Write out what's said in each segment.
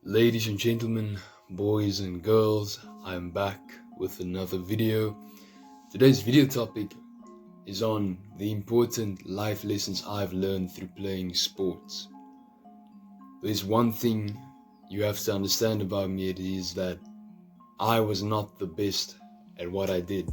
Ladies and gentlemen, boys and girls, I'm back with another video. Today's video topic is on the important life lessons I've learned through playing sports. There's one thing you have to understand about me, it is that I was not the best at what I did.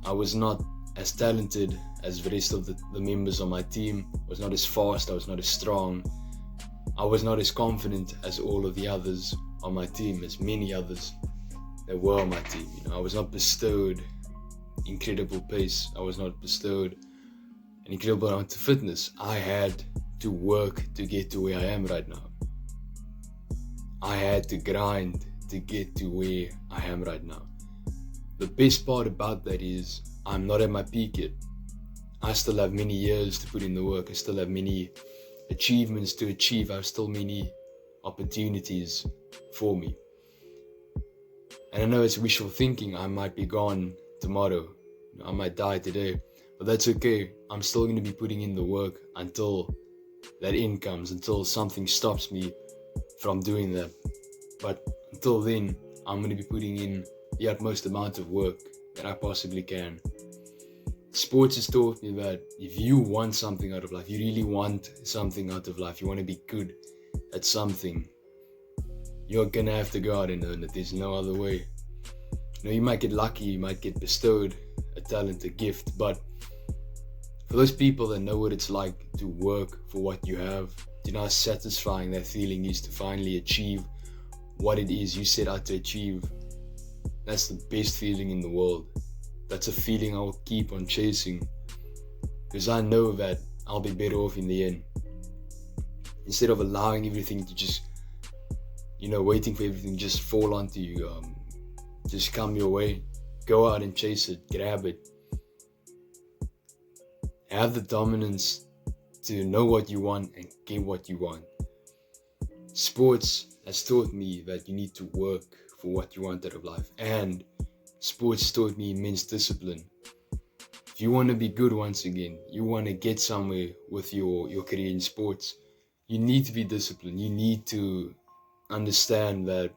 I was not as talented as the rest of the members on my team. I was not as fast, I was not as strong. I was not as confident as all of the others on my team, as many others that were on my team. I was not bestowed incredible pace. I was not bestowed an incredible amount of fitness. I had to work to get to where I am right now. I had to grind to get to where I am right now. The best part about that is I'm not at my peak yet. I still have many years to put in the work. I still have many achievements to achieve. I have still many opportunities for me. And I know it's wishful thinking. I might be gone tomorrow. I might die today. But that's okay. I'm still going to be putting in the work until that end comes, until something stops me from doing that. But until then, I'm going to be putting in the utmost amount of work that I possibly can. Sports has taught me that if you want something out of life, you really want something out of life, you want to be good at something, you're going to have to go out and earn it. There's no other way. You might get lucky, you might get bestowed a talent, a gift, but for those people that know what it's like to work for what you have, do you know how satisfying that feeling is to finally achieve what it is you set out to achieve? That's the best feeling in the world. That's a feeling I will keep on chasing, because I know that I'll be better off in the end. Instead of allowing everything to just, waiting for everything to just fall onto you, just come your way, go out and chase it, grab it. Have the dominance to know what you want and get what you want. Sports has taught me that you need to work for what you want out of life, and sports taught me immense discipline. If you want to be good once again, you want to get somewhere with your career in sports, you need to be disciplined. You need to understand that,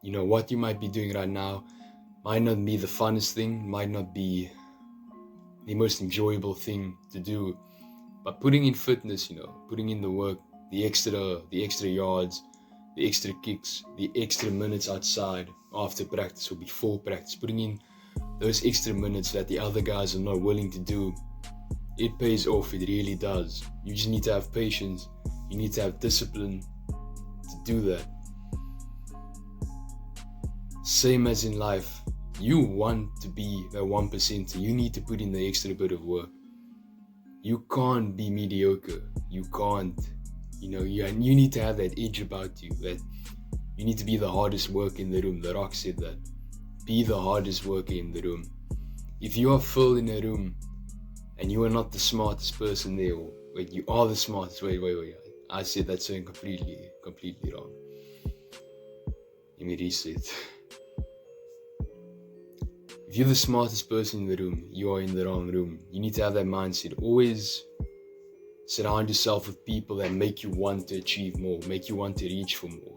what you might be doing right now might not be the funnest thing, might not be the most enjoyable thing to do. But putting in fitness, putting in the work, the extra yards, the extra kicks, the extra minutes outside after practice or before practice, putting in those extra minutes that the other guys are not willing to do, it pays off. It really does. You just need to have patience. You need to have discipline to do that. Same as in life, you want to be that 1%. You need to put in the extra bit of work. You can't be mediocre. You can't. You need to have that edge about you, that you need to be the hardest worker in the room. The Rock said that. Be the hardest worker in the room. If you are full in a room and you are not the smartest person there, or wait, you are the smartest. Wait. I said that something completely wrong. Let me reset. If you're the smartest person in the room, you are in the wrong room. You need to have that mindset. Always surround yourself with people that make you want to achieve more, make you want to reach for more.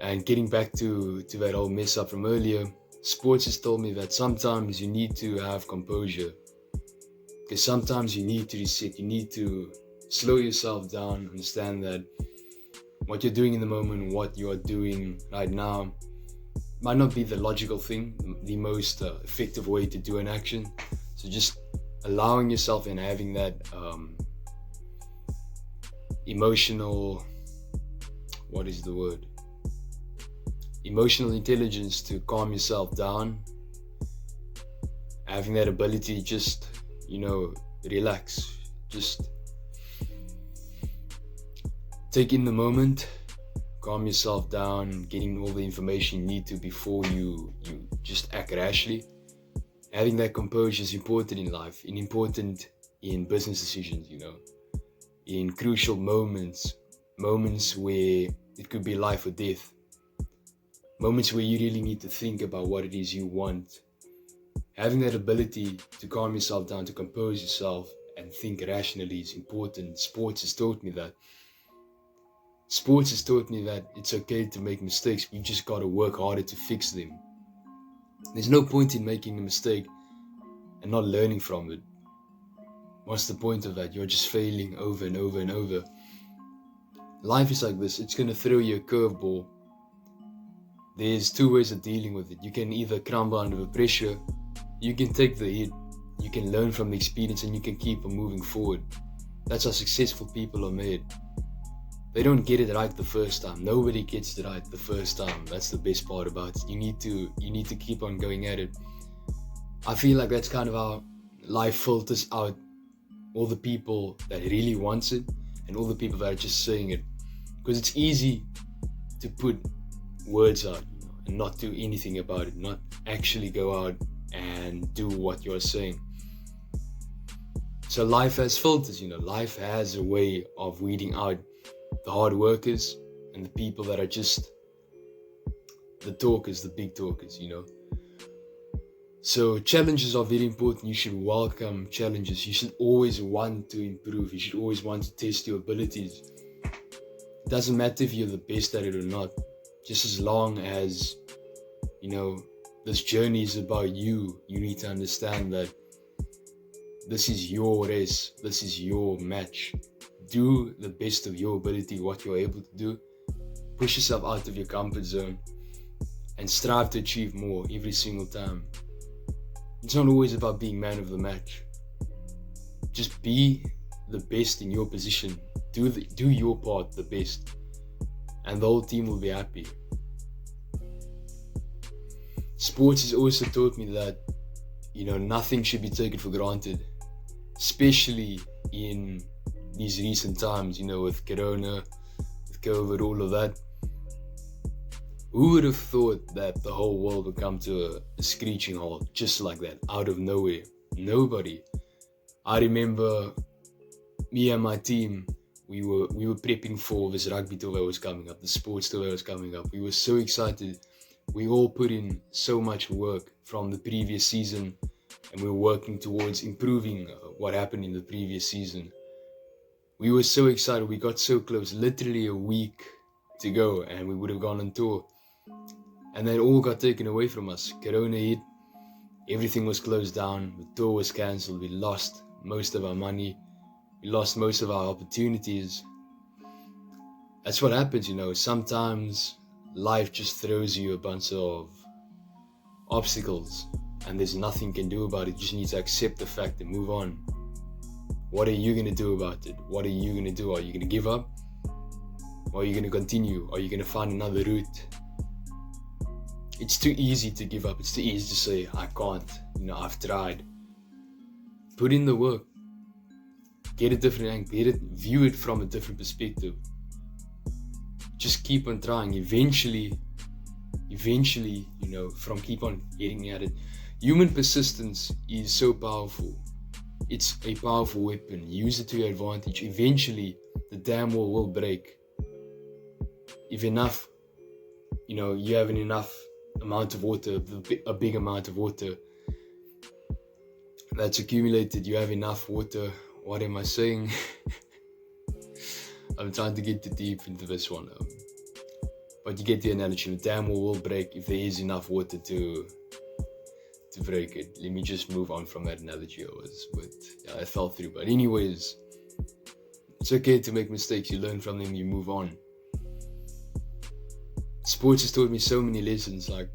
And getting back to that old mess up from earlier, sports has told me that sometimes you need to have composure. Because sometimes you need to reset, you need to slow yourself down, understand that what you're doing in the moment, what you are doing right now, might not be the logical thing, the most effective way to do an action. So just allowing yourself and having that emotional intelligence to calm yourself down, having that ability to just relax, just take in the moment, calm yourself down, getting all the information you need to before you just act rashly. Having that composure is important in life, and important in business decisions, in crucial moments where it could be life or death, moments where you really need to think about what it is you want. Having that ability to calm yourself down, to compose yourself and think rationally is important. Sports has taught me that. Sports has taught me that it's okay to make mistakes. You just got to work harder to fix them. There's no point in making a mistake and not learning from it. What's the point of that? You're just failing over and over and over. Life is like this. It's going to throw you a curveball. There's two ways of dealing with it. You can either crumble under the pressure, you can take the hit, you can learn from the experience, and you can keep on moving forward. That's how successful people are made. They don't get it right the first time. Nobody gets it right the first time. That's the best part about it. You need to keep on going at it. I feel like that's kind of how life filters out all the people that really wants it and all the people that are just saying it. Because it's easy to put words out, and not do anything about it, not actually go out and do what you're saying. So life has filters, life has a way of weeding out the hard workers and the people that are just the talkers, the big talkers, So challenges are very important. You should welcome challenges. You should always want to improve. You should always want to test your abilities. It doesn't matter if you're the best at it or not. Just as long as, this journey is about you, you need to understand that this is your race. This is your match. Do the best of your ability, what you're able to do. Push yourself out of your comfort zone and strive to achieve more every single time. It's not always about being man of the match. Just be the best in your position. Do your part the best, and the whole team will be happy. Sports has also taught me that, nothing should be taken for granted, especially in these recent times, with Corona, with COVID, all of that. Who would have thought that the whole world would come to a screeching halt just like that, out of nowhere? Nobody. I remember me and my team, we were prepping for this rugby tour that was coming up, the sports tour that was coming up. We were so excited. We all put in so much work from the previous season, and we were working towards improving what happened in the previous season. We were so excited. We got so close, literally a week to go, and we would have gone on tour. And then it all got taken away from us. Corona hit, everything was closed down, the tour was cancelled, we lost most of our money, we lost most of our opportunities. That's what happens, sometimes life just throws you a bunch of obstacles and there's nothing you can do about it. You just need to accept the fact and move on. What are you going to do about it? What are you going to do? Are you going to give up? Or are you going to continue? Are you going to find another route? It's too easy to give up. It's too easy to say, I can't. I've tried. Put in the work. Get a different angle. View it from a different perspective. Just keep on trying. Eventually, from keep on getting at it. Human persistence is so powerful. It's a powerful weapon. Use it to your advantage. Eventually, the dam wall will break. If enough, you have an enough amount of water, a big amount of water that's accumulated, you have enough water. What am I saying? I'm trying to get too deep into this one. But you get the analogy. The dam will break if there is enough water to break it. Let me just move on from that analogy I fell through. But anyways, it's okay to make mistakes. You learn from them, you move on. Sports has taught me so many lessons. Like,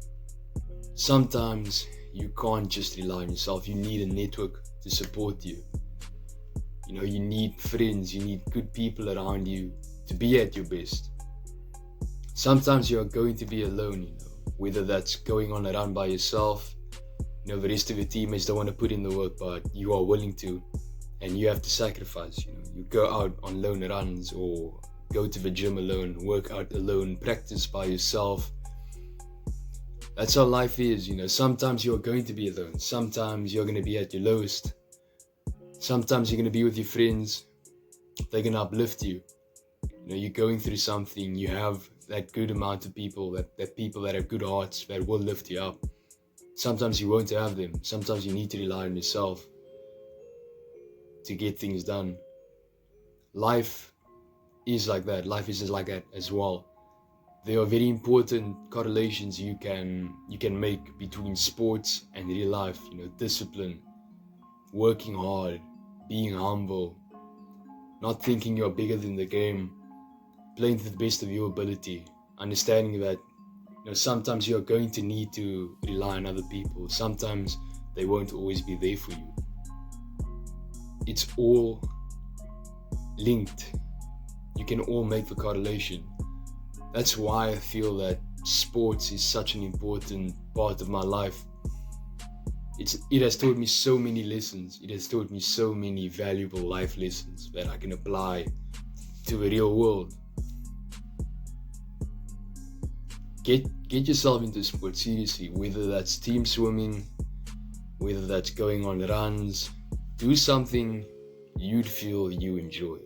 sometimes you can't just rely on yourself. You need a network to support you. You need friends. You need good people around you to be at your best. Sometimes you are going to be alone, whether that's going on a run by yourself. The rest of your teammates don't want to put in the work, but you are willing to, and you have to sacrifice. You go out on lone runs, or go to the gym alone, work out alone, practice by yourself. That's how life is. Sometimes you're going to be alone. Sometimes you're going to be at your lowest. Sometimes you're going to be with your friends. They're going to uplift you. You're going through something. You have that good amount of people, that people that have good hearts that will lift you up. Sometimes you won't have them. Sometimes you need to rely on yourself to get things done. Life is like that. Life is like that as well. There are very important correlations you can make between sports and real life. Discipline, working hard, being humble, not thinking you're bigger than the game, playing to the best of your ability, understanding that sometimes you're going to need to rely on other people. Sometimes they won't always be there for you. It's all linked. You can all make the correlation. That's why I feel that sports is such an important part of my life. It has taught me so many lessons. It has taught me so many valuable life lessons that I can apply to the real world. Get yourself into sport seriously, whether that's team swimming, whether that's going on runs. Do something you'd feel you enjoy,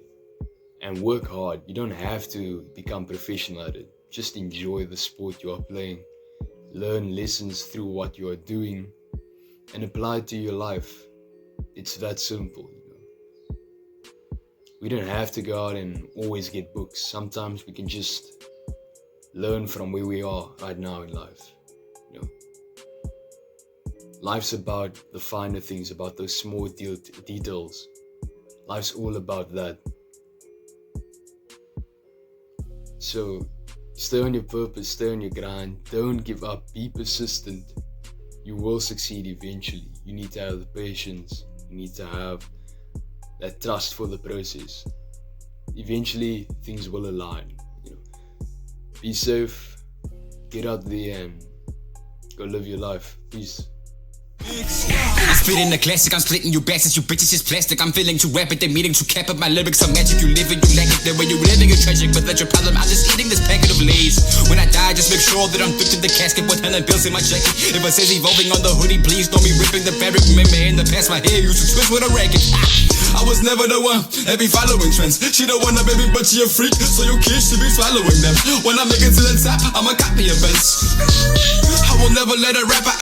and work hard. You don't have to become professional at it. Just enjoy the sport you are playing. Learn lessons through what you are doing and apply it to your life. It's that simple. We don't have to go out and always get books. Sometimes we can just learn from where we are right now in life. Life's about the finer things, about those small details. Life's all about that. So stay on your purpose, stay on your grind, don't give up, be persistent. You will succeed eventually. You need to have the patience, you need to have that trust for the process. Eventually things will align. Be safe, get out there and go live your life. Peace. I spit in the classic, I'm splitting you bastards, you bitches is plastic. I'm feeling too rapid, they're meeting to cap up my lyrics. I'm magic, you live it, you lack it. The way you living is tragic, but that's your problem. I'm just eating this packet of Lays. When I die, just make sure that I'm dipped in the casket with 100 bills in my jacket. If it says evolving on the hoodie, please don't be ripping the fabric. Remember in the past, my hair used to twist with a racket. I was never the one that be following trends. She don't want a baby, but she a freak, so your kids should be swallowing them. When I make it to the top, I'ma copy events. I will never let a rapper